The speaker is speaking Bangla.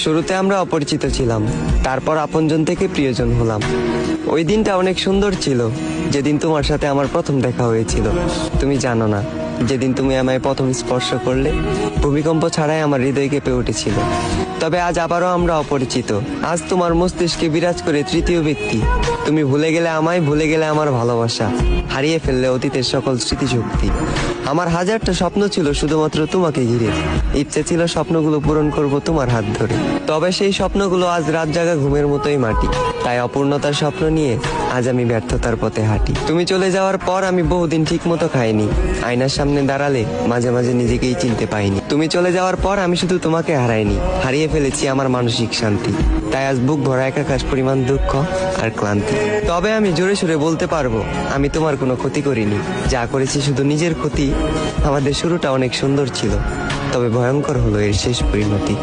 শুরুতে আমরা অপরিচিত ছিলাম, তারপর আপনজন থেকে প্রিয়জন হলাম। ওই দিনটা অনেক সুন্দর ছিল, যেদিন তোমার সাথে আমার প্রথম দেখা হয়েছিল। তুমি জানো না, যেদিন তুমি আমায় প্রথম স্পর্শ করলে, ভূমিকম্প ছাড়াই আমার হৃদয় কেঁপে উঠেছিল। তবে আজ আবারও আমরা অপরিচিত। আজ তোমার মস্তিষ্কে বিরাজ করে তৃতীয় ব্যক্তি। তুমি ভুলে গেলে আমায়, ভুলে গেলে আমার ভালোবাসা, হারিয়ে ফেললে অতীতের সকল স্মৃতিশক্তি। আমার হাজারটা স্বপ্ন ছিল শুধুমাত্র তোমাকে ঘিরে, ইচ্ছে ছিল স্বপ্নগুলো পূরণ করব তোমার হাত ধরে। তবে সেই স্বপ্নগুলো আজ রাত জাগা ঘুমের মতোই মাটি। তাই অপূর্ণতার স্বপ্ন নিয়ে আজ আমি ব্যর্থতার পথে হাঁটি। তুমি চলে যাওয়ার পর আমি বহুদিন ঠিক মতো খাইনি, আয়নার সামনে দাঁড়ালে মাঝে মাঝে নিজেকেই চিনতে পাইনি। তুমি চলে যাওয়ার পর আমি শুধু তোমাকে হারাইনি, হারিয়ে ফেলেছি আমার মানসিক শান্তি। তাই আজ বুক ভরা একাকাশ পরিমাণ দুঃখ আর ক্লান্তি। তবে আমি জোরে সোরে বলতে পারবো, আমি তোমার কোনো ক্ষতি করিনি, যা করেছি শুধু নিজের ক্ষতি। আমাদের শুরুটা অনেক সুন্দর ছিল, তবে ভয়ঙ্কর হলো এর শেষ পরিণতি।